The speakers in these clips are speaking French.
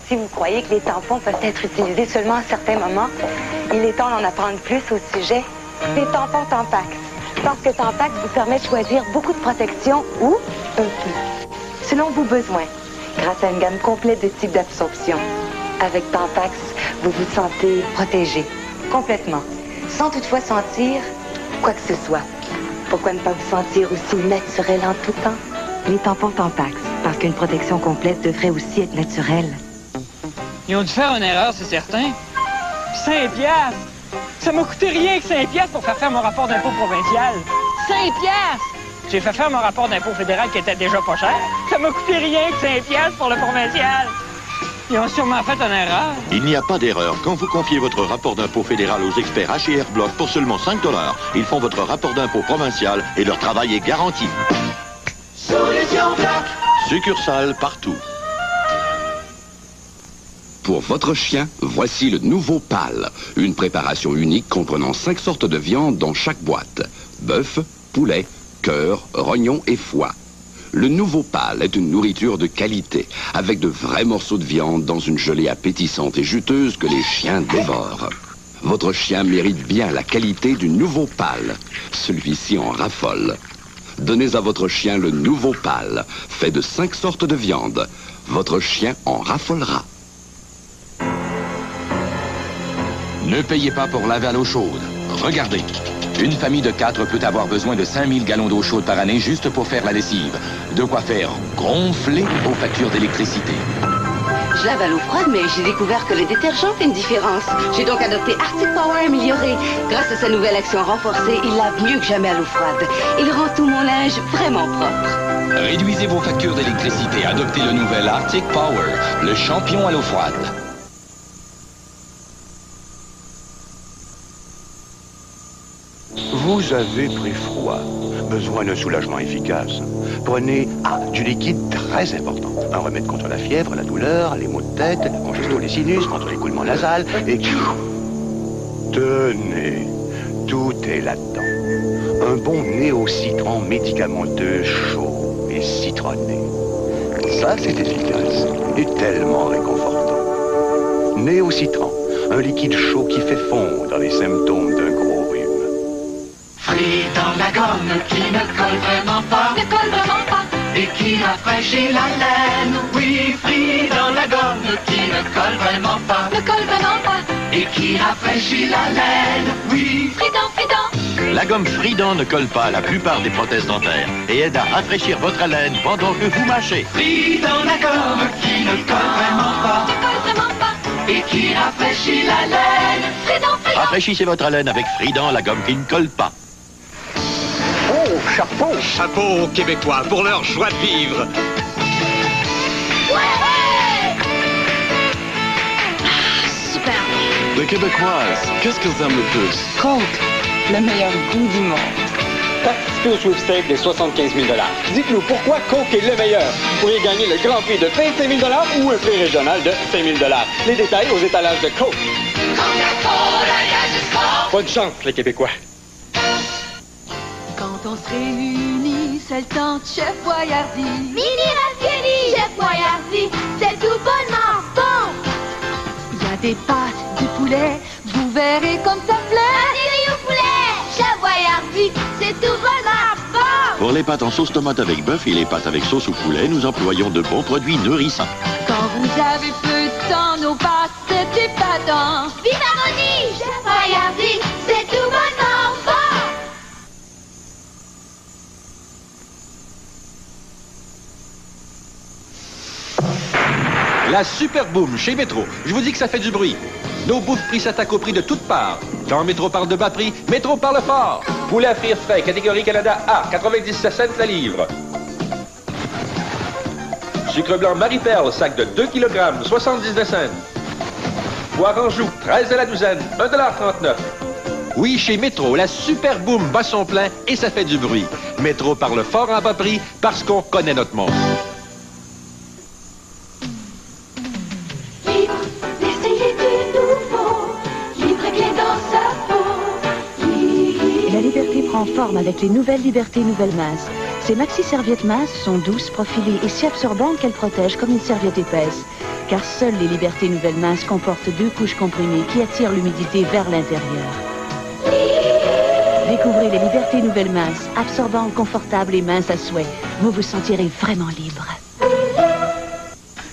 Si vous croyez que les tampons peuvent être utilisés seulement à certains moments, il est temps d'en apprendre plus au sujet des tampons Tampax. Parce que Tampax vous permet de choisir beaucoup de protection ou un peu, selon vos besoins, grâce à une gamme complète de types d'absorption. Avec Tampax, vous vous sentez protégé, complètement, sans toutefois sentir quoi que ce soit. Pourquoi ne pas vous sentir aussi naturel en tout temps? Les tampons Tampax, parce qu'une protection complète devrait aussi être naturelle. Ils ont dû faire une erreur, c'est certain. 5 piastres! Ça m'a coûté rien que 5 piastres pour faire mon rapport d'impôt provincial. 5 piastres! J'ai fait faire mon rapport d'impôt fédéral qui était déjà pas cher. Ça m'a coûté rien que 5 piastres pour le provincial. Ils ont sûrement fait une erreur. Il n'y a pas d'erreur. Quand vous confiez votre rapport d'impôt fédéral aux experts H&R Block pour seulement 5 $, ils font votre rapport d'impôt provincial et leur travail est garanti. Solution Block. Succursale partout. Pour votre chien, voici le nouveau PAL. Une préparation unique comprenant 5 sortes de viande dans chaque boîte. Bœuf, poulet, cœur, rognon et foie. Le nouveau PAL est une nourriture de qualité, avec de vrais morceaux de viande dans une gelée appétissante et juteuse que les chiens dévorent. Votre chien mérite bien la qualité du nouveau PAL. Celui-ci en raffole. Donnez à votre chien le nouveau PAL, fait de 5 sortes de viande. Votre chien en raffolera. Ne payez pas pour laver à l'eau chaude. Regardez. Une famille de 4 peut avoir besoin de 5000 gallons d'eau chaude par année juste pour faire la lessive. De quoi faire gonfler vos factures d'électricité. Je lave à l'eau froide, mais j'ai découvert que le détergent fait une différence. J'ai donc adopté Arctic Power amélioré. Grâce à sa nouvelle action renforcée, il lave mieux que jamais à l'eau froide. Il rend tout mon linge vraiment propre. Réduisez vos factures d'électricité. Adoptez le nouvel Arctic Power, le champion à l'eau froide. Vous avez pris froid. Besoin d'un soulagement efficace. Prenez du liquide très important. Un remède contre la fièvre, la douleur, les maux de tête, la congestion des sinus, contre l'écoulement nasal et... Tenez, tout est là-dedans. Un bon néo-citron médicamenteux chaud et citronné. Ça, c'est efficace et tellement réconfortant. Néo-citron, un liquide chaud qui fait fondre les symptômes d'un gros rhume. Free dans la gomme qui ne colle vraiment pas. Ne colle vraiment pas. Et qui rafraîchit la laine. Oui, Free dans la gomme qui ne colle vraiment pas. Ne colle vraiment pas. Et qui rafraîchit la laine. Oui, Frident, Frident. La gomme Frident ne colle pas à la plupart des prothèses dentaires et aide à rafraîchir votre haleine pendant que vous mâchez. Free dans la gomme qui ne colle vraiment pas. Ne colle vraiment pas. Et qui rafraîchit la laine. Frident, Frident. Rafraîchissez votre haleine avec Frident, la gomme qui ne colle pas. Oh, chapeau! Chapeau aux Québécois pour leur joie de vivre. Super. Les Québécoises, qu'est-ce qu'ils aiment le plus? Coke, le meilleur goût du monde. Participez au sweepstake des 75 000 $. Dites-nous pourquoi Coke est le meilleur. Vous pourriez gagner le grand prix de 25 000 $ ou un prix régional de 5 000 $. Les détails aux étalages de Coke. Bonne chance, les Québécois. Quand on se réunit, c'est le temps de Chef Boyardee. Mini Ravioli, Chef Boyardee, c'est tout bonnement bon. Il y a des pâtes, du poulet, vous verrez comme ça plaît. Ravioli au poulet, Chef Boyardee, c'est tout bonnement bon. Pour les pâtes en sauce tomate avec bœuf et les pâtes avec sauce au poulet, nous employons de bons produits nourrissants. Quand vous avez peu de temps, nos pâtes, c'est épatant. Vivaroni, Chef Boyardee, c'est tout bonnement bon. La Super Boom chez Métro. Je vous dis que ça fait du bruit. Nos bouffes prix s'attaquent au prix de toutes parts. Quand Métro parle de bas prix, Métro parle fort. Poulet à frire frais, catégorie Canada A, 97 cents la livre. Sucre blanc Marie-Perle, sac de 2 kg, 79 cents. Poire en joue, 13 à la douzaine, 1,39 $. Oui, chez Métro, la Super Boom bat son plein et ça fait du bruit. Métro parle fort en bas prix parce qu'on connaît notre monde. La liberté prend forme avec les nouvelles libertés nouvelles minces. Ces maxi-serviettes minces sont douces, profilées et si absorbantes qu'elles protègent comme une serviette épaisse. Car seules les Liberté Nouvelles Minces comportent 2 couches comprimées qui attirent l'humidité vers l'intérieur. Découvrez les Liberté Nouvelles Minces, absorbantes, confortables et minces à souhait. Vous vous sentirez vraiment libre.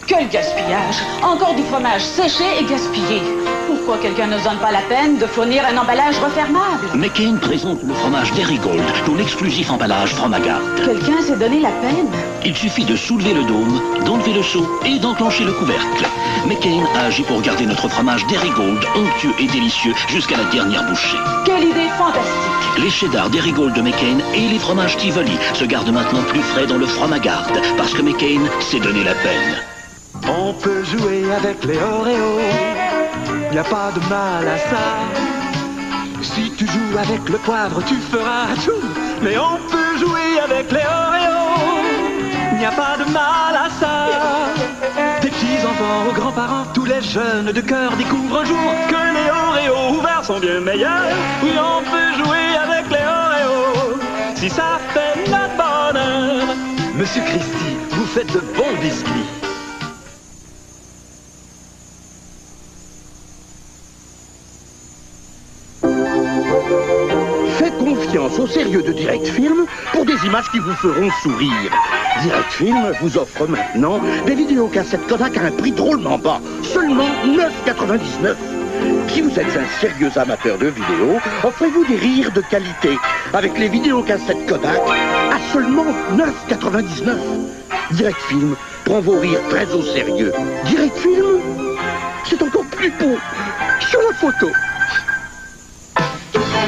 Quel gaspillage! Encore du fromage séché et gaspillé. Pourquoi quelqu'un ne se donne pas la peine de fournir un emballage refermable? McCain présente le fromage Derigold pour l'exclusif emballage Fromagarde. Quelqu'un s'est donné la peine? Il suffit de soulever le dôme, d'enlever le seau et d'enclencher le couvercle. McCain a agi pour garder notre fromage Derigold onctueux et délicieux jusqu'à la dernière bouchée. Quelle idée fantastique! Les cheddar Derigold de McCain et les fromages Tivoli se gardent maintenant plus frais dans le Fromagarde parce que McCain s'est donné la peine. On peut jouer avec les Oreos, y a pas de mal à ça. Si tu joues avec le poivre, tu feras tout. Mais on peut jouer avec les Oreos, y a pas de mal à ça. Des petits enfants aux grands-parents, tous les jeunes de cœur découvrent un jour que les Oreos ouverts sont bien meilleurs. Oui, on peut jouer avec les Oreos, si ça fait notre bonheur. Monsieur Christie, vous faites de bons biscuits. Faites confiance au sérieux de Direct Film pour des images qui vous feront sourire. Direct Film vous offre maintenant des vidéocassettes Kodak à un prix drôlement bas, seulement 9,99 €. Si vous êtes un sérieux amateur de vidéo, offrez-vous des rires de qualité avec les vidéocassettes Kodak à seulement 9,99 €. Direct Film prend vos rires très au sérieux. Direct Film, c'est encore plus beau sur la photo.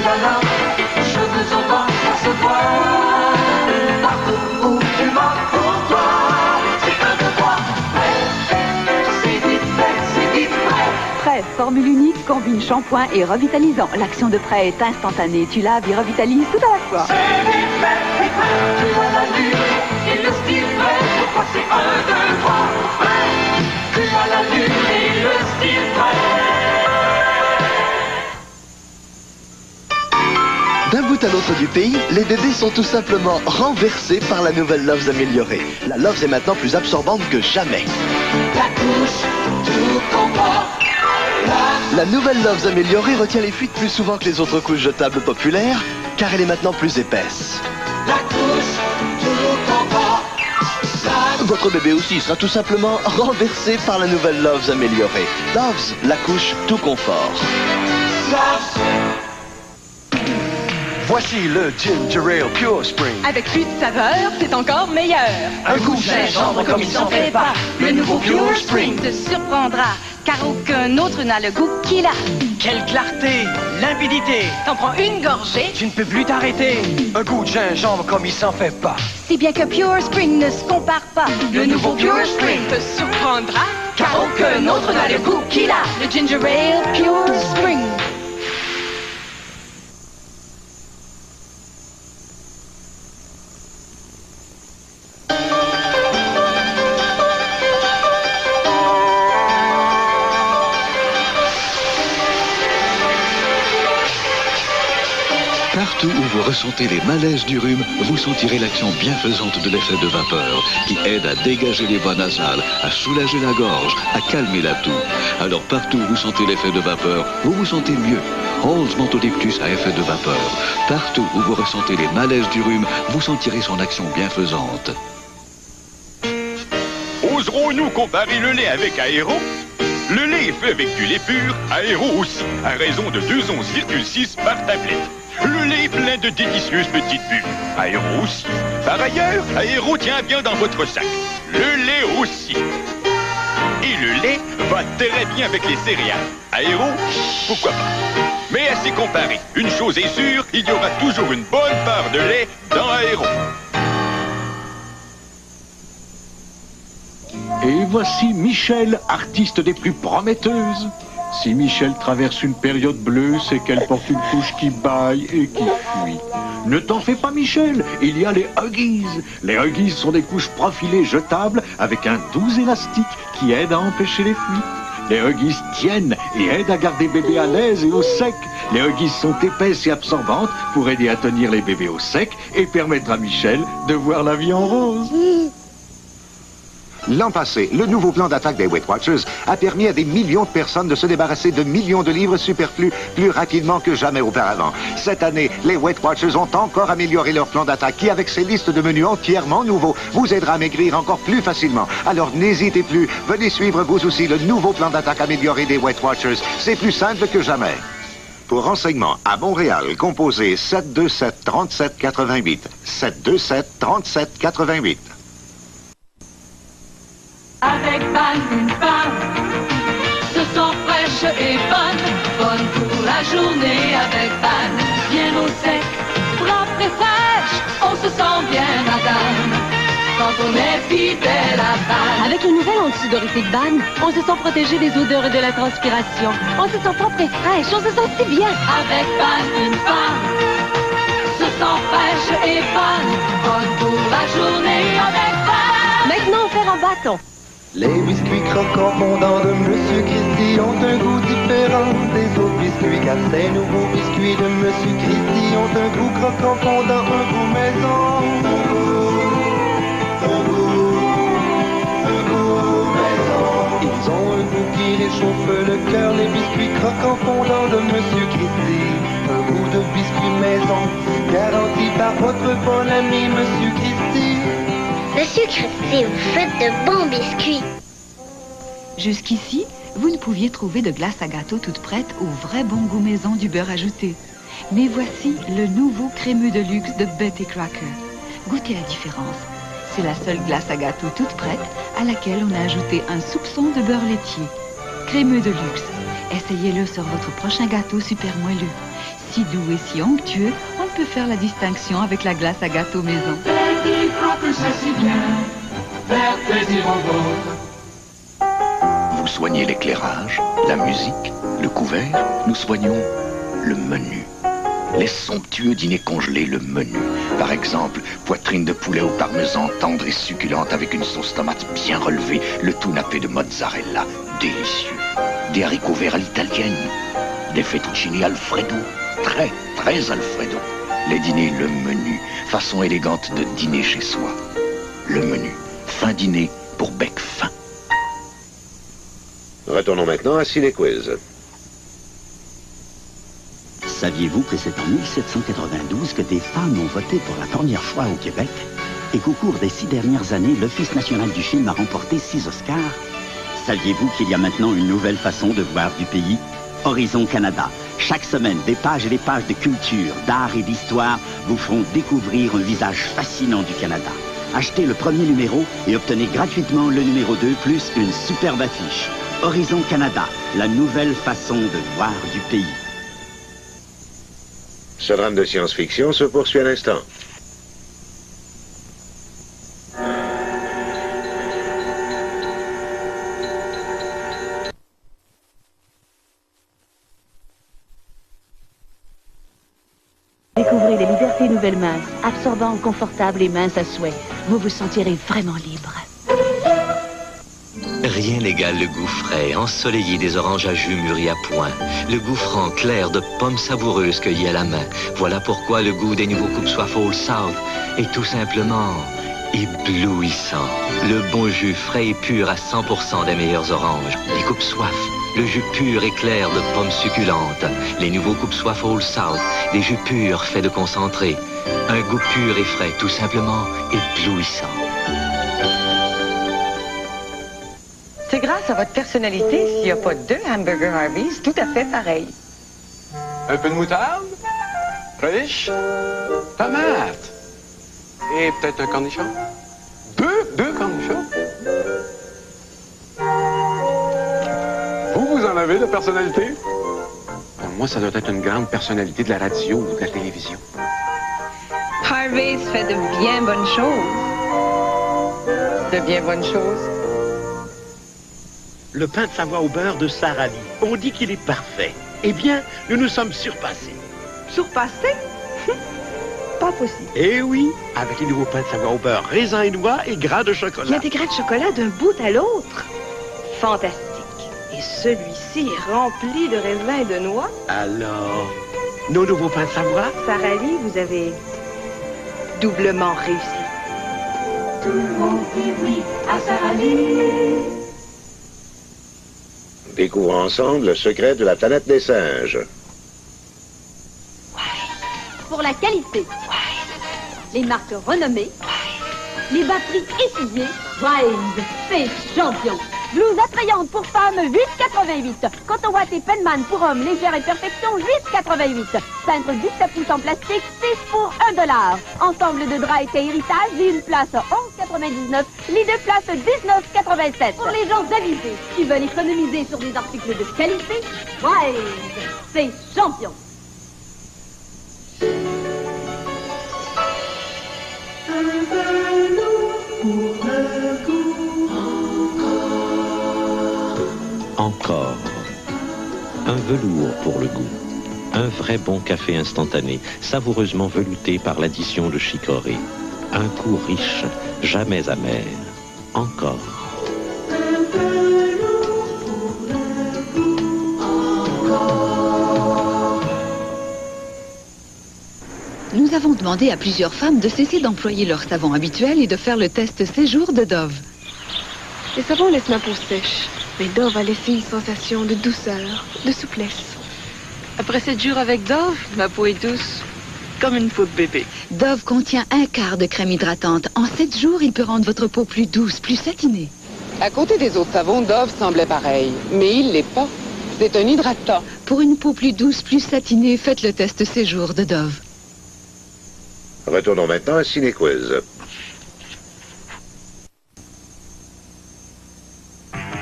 Je vous entends, ça se voit. Partout où tu vas pour toi, c'est un de toi. C'est vite fait, c'est vite fait. Prêt, formule unique, combine shampoing et revitalisant. L'action de prêt est instantanée. Tu laves et revitalises tout à la fois. C'est vite fait, tu as la lune et le style prêt. Pourquoi c'est un, deux, trois, prêt. Tu as la lune et le style prêt. D'un bout à l'autre du pays, les bébés sont tout simplement renversés par la nouvelle Loves améliorée. La Loves est maintenant plus absorbante que jamais. La couche, tout comporte. La nouvelle Loves améliorée retient les fuites plus souvent que les autres couches jetables populaires, car elle est maintenant plus épaisse. La couche, tout comporte. Votre bébé aussi sera tout simplement renversé par la nouvelle Loves améliorée. Loves, la couche tout confort. Loves. Voici le Ginger Ale Pure Spring. Avec plus de saveur, c'est encore meilleur. Un goût de gingembre comme il s'en fait pas. Le nouveau Pure Spring te surprendra, car aucun autre n'a le goût qu'il a. Quelle clarté, limpidité. T'en prends une gorgée, Tu ne peux plus t'arrêter. Un goût de gingembre comme il s'en fait pas. Si bien que Pure Spring ne se compare pas. le nouveau Pure Spring te surprendra, car aucun autre n'a le goût qu'il a. le Ginger Ale Pure Spring. Partout où vous ressentez les malaises du rhume, vous sentirez l'action bienfaisante de l'effet de vapeur, qui aide à dégager les voies nasales, à soulager la gorge, à calmer la toux. Alors partout où vous sentez l'effet de vapeur, vous vous sentez mieux. Halls Menthodictus à effet de vapeur. Partout où vous ressentez les malaises du rhume, vous sentirez son action bienfaisante. Oserons-nous comparer le lait avec Aéro? Le lait est fait avec du lait pur, Aéro aussi, à raison de 2 onces,6 par tablette. Le lait est plein de délicieuses petites bulles. Aéro aussi. Par ailleurs, Aéro tient bien dans votre sac. Le lait aussi. Et le lait va très bien avec les céréales. Aéro, pourquoi pas. Mais à s'y comparer, une chose est sûre, il y aura toujours une bonne part de lait dans Aéro. Et voici Michel, artiste des plus prometteuses. Si Michel traverse une période bleue, c'est qu'elle porte une couche qui bâille et qui fuit. Ne t'en fais pas, Michel, il y a les Huggies. Les Huggies sont des couches profilées jetables avec un doux élastique qui aide à empêcher les fuites. Les Huggies tiennent et aident à garder bébé à l'aise et au sec. Les Huggies sont épaisses et absorbantes pour aider à tenir les bébés au sec et permettre à Michel de voir la vie en rose. L'an passé, le nouveau plan d'attaque des Weight Watchers a permis à des millions de personnes de se débarrasser de millions de livres superflus plus rapidement que jamais auparavant. Cette année, les Weight Watchers ont encore amélioré leur plan d'attaque qui, avec ses listes de menus entièrement nouveaux, vous aidera à maigrir encore plus facilement. Alors n'hésitez plus, venez suivre vous aussi le nouveau plan d'attaque amélioré des Weight Watchers. C'est plus simple que jamais. Pour renseignements, à Montréal, composez 727-3788. 727-3788. Avec Ban, une femme se sent fraîche et bonne pour la journée avec Ban. Bien au sec, propre et fraîche, on se sent bien madame, quand on est fidèle à Ban. Avec le nouvel anti-sudorité de Ban, on se sent protégé des odeurs et de la transpiration. On se sent propre et fraîche, on se sent si bien. Avec Ban, une femme se sent fraîche et bonne pour la journée avec Ban. Maintenant, on fait un bâton. Les biscuits croquants fondants de Monsieur Christie ont un goût différent des autres biscuits, car ces nouveaux biscuits de Monsieur Christie ont un goût croquant fondant, un goût maison. Un goût maison. Ils ont un goût qui réchauffe le cœur, les biscuits croquants fondants de Monsieur Christie. Un goût de biscuit maison, garanti par votre bon ami Monsieur Christie. Monsieur Christie, vous faites de bons biscuits. Jusqu'ici, vous ne pouviez trouver de glace à gâteau toute prête au vrai bon goût maison du beurre ajouté. Mais voici le nouveau crémeux de luxe de Betty Crocker. Goûtez la différence. C'est la seule glace à gâteau toute prête à laquelle on a ajouté un soupçon de beurre laitier. Crémeux de luxe. Essayez-le sur votre prochain gâteau super moelleux. Si doux et si onctueux, on peut faire la distinction avec la glace à gâteau maison. Betty Crocker, ça c'est bien, faire plaisir aux vôtres. Vous soignez l'éclairage, la musique, le couvert, nous soignons le menu. Les somptueux dîners congelés, le menu. Par exemple, poitrine de poulet au parmesan tendre et succulente avec une sauce tomate bien relevée, le tout nappé de mozzarella, délicieux. Des haricots verts à l'italienne, des fettuccini Alfredo, très Alfredo. Les dîners, le menu, façon élégante de dîner chez soi. Le menu, fin dîner pour bec fin. Retournons maintenant à Ciné Quiz. Saviez-vous que c'est en 1792 que des femmes ont voté pour la première fois au Québec et qu'au cours des 6 dernières années, l'Office national du film a remporté 6 Oscars? Saviez-vous qu'il y a maintenant une nouvelle façon de voir du pays? Horizon Canada. Chaque semaine, des pages et des pages de culture, d'art et d'histoire vous feront découvrir un visage fascinant du Canada. Achetez le premier numéro et obtenez gratuitement le numéro 2 plus une superbe affiche. Horizon Canada, la nouvelle façon de voir du pays. Ce drame de science-fiction se poursuit à l'instant. Découvrez les libertés nouvelles minces, absorbantes, confortables et minces à souhait. Vous vous sentirez vraiment libre. Rien n'égale le goût frais, ensoleillé des oranges à jus mûris à point. Le goût franc, clair de pommes savoureuses cueillies à la main. Voilà pourquoi le goût des nouveaux coupes soif Old South est tout simplement éblouissant. Le bon jus frais et pur à 100% des meilleures oranges. Les coupes soif, le jus pur et clair de pommes succulentes. Les nouveaux coupes soif Old South, des jus purs faits de concentré. Un goût pur et frais, tout simplement éblouissant. C'est grâce à votre personnalité s'il n'y a pas 2 hamburgers Harvey's tout à fait pareils. Un peu de moutarde, relish, tomate et peut-être un cornichon. Deux cornichons. Vous en avez de personnalité? Moi, ça doit être une grande personnalité de la radio ou de la télévision. Harvey's fait de bien bonnes choses. De bien bonnes choses. Le pain de Savoie au beurre de Sarah Lee. On dit qu'il est parfait. Eh bien, nous nous sommes surpassés. Surpassé? Pas possible. Eh oui, avec les nouveaux pains de Savoie au beurre, raisin et noix et gras de chocolat. Il y a des gras de chocolat d'un bout à l'autre. Fantastique. Et celui-ci est rempli de raisins et de noix. Alors, nos nouveaux pains de Savoie? Sarah Lee, vous avez doublement réussi. Tout le monde dit oui à Sarah Lee. Découvrons ensemble le secret de la planète des singes. Pour la qualité. Les marques renommées. Les batteries étudiées. Wild, c'est champion. Blouse attrayante pour femmes, 8,88. Coton ouaté Penman pour hommes, légère et perfection, 8,88. Cintre 17 pouces en plastique, 6 pour $1. Ensemble de draps et héritage, lit une place 11,99. Lit de place 19,87. Pour les gens avisés qui veulent économiser sur des articles de qualité, Wild, c'est champion. Encore. Un velours pour le goût. Un vrai bon café instantané, savoureusement velouté par l'addition de chicorée. Un goût riche, jamais amer. Encore. Nous avons demandé à plusieurs femmes de cesser d'employer leur savon habituel et de faire le test séjour de Dove. Les savons laissent ma peau sèche, mais Dove a laissé une sensation de douceur, de souplesse. Après 7 jours avec Dove, ma peau est douce, comme une peau de bébé. Dove contient 1/4 de crème hydratante. En 7 jours, il peut rendre votre peau plus douce, plus satinée. À côté des autres savons, Dove semblait pareil, mais il l'est pas. C'est un hydratant. Pour une peau plus douce, plus satinée, faites le test séjour de Dove. Retournons maintenant à Ciné-Quiz.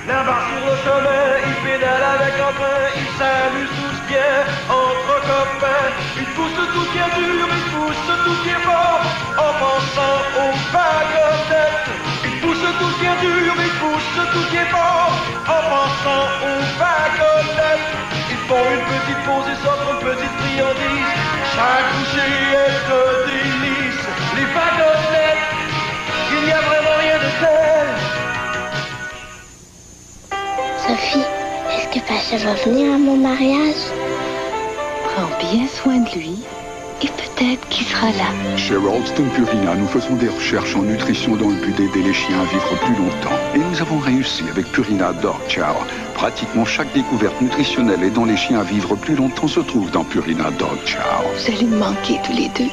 Là-bas sur le chemin, il pédale avec entrain, il s'amuse tous bien, entre copains. Il pousse tout qui est dur, il pousse tout qui est fort, en pensant aux baguettes. Il pousse tout qui est dur, il pousse tout qui est fort, en pensant aux baguettes. Ils font une petite pause et s'offrent une petite friandise. Chaque bouchée est un délice. Les baguettes, il n'y a vraiment rien de tel. Sophie, est-ce que Pacha va venir à mon mariage? Prends bien soin de lui et peut-être qu'il sera là. Chez Ralston Purina, nous faisons des recherches en nutrition dans le but d'aider les chiens à vivre plus longtemps. Et nous avons réussi avec Purina Dog Chow. Pratiquement chaque découverte nutritionnelle aidant les chiens à vivre plus longtemps se trouve dans Purina Dog Chow. Vous allez me manquer tous les deux.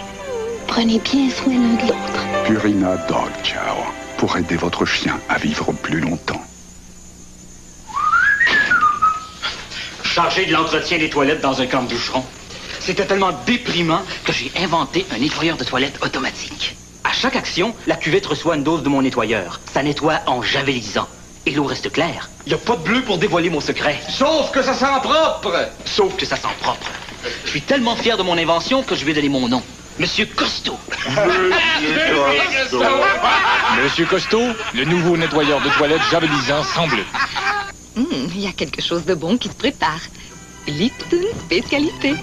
Prenez bien soin l'un de l'autre. Purina Dog Chow, pour aider votre chien à vivre plus longtemps. Chargé de l'entretien des toilettes dans un camp de bûcherons. C'était tellement déprimant que j'ai inventé un nettoyeur de toilettes automatique. À chaque action, la cuvette reçoit une dose de mon nettoyeur. Ça nettoie en javelisant. Et l'eau reste claire. Il n'y a pas de bleu pour dévoiler mon secret. Sauf que ça sent propre. Sauf que ça sent propre. Je suis tellement fier de mon invention que je vais donner mon nom. Monsieur Costaud. Monsieur Costaud, le nouveau nettoyeur de toilettes javelisant sans bleu. Il y a quelque chose de bon qui se prépare. Lipton spécialité.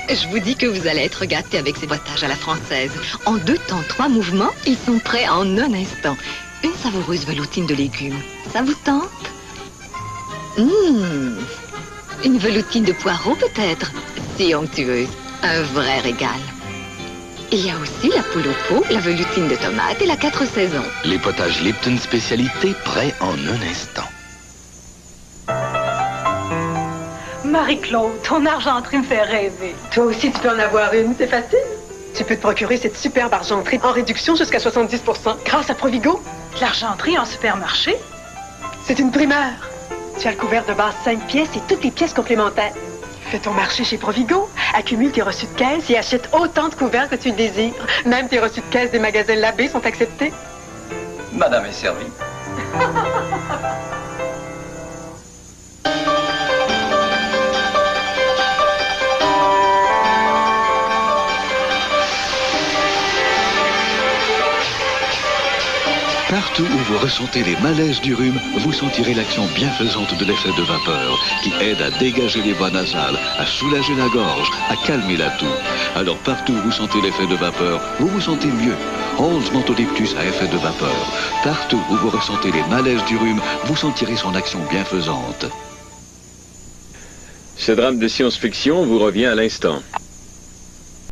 Je vous dis que vous allez être gâtés avec ces boîtages à la française. En 2 temps, 3 mouvements, ils sont prêts en un instant. Une savoureuse veloutine de légumes. Ça vous tente? Une veloutine de poireaux peut-être. Si onctueuse. Un vrai régal. Il y a aussi la poule au pot, la veloutine de tomates et la 4 saisons. Les potages Lipton spécialité prêts en un instant. Marie-Claude, ton argenterie me fait rêver. Toi aussi, tu peux en avoir une, c'est facile. Tu peux te procurer cette superbe argenterie en réduction jusqu'à 70% grâce à Provigo. L'argenterie en supermarché? C'est une primeur. Tu as le couvert de base 5 pièces et toutes les pièces complémentaires. Fais ton marché chez Provigo, accumule tes reçus de caisse et achète autant de couverts que tu le désires. Même tes reçus de caisse des magasins Labbé sont acceptés. Madame est servie. Partout où vous ressentez les malaises du rhume, vous sentirez l'action bienfaisante de l'effet de vapeur, qui aide à dégager les voies nasales, à soulager la gorge, à calmer la toux. Alors partout où vous sentez l'effet de vapeur, vous vous sentez mieux. Halls Mentholyptus à effet de vapeur. Partout où vous ressentez les malaises du rhume, vous sentirez son action bienfaisante. Ce drame de science-fiction vous revient à l'instant.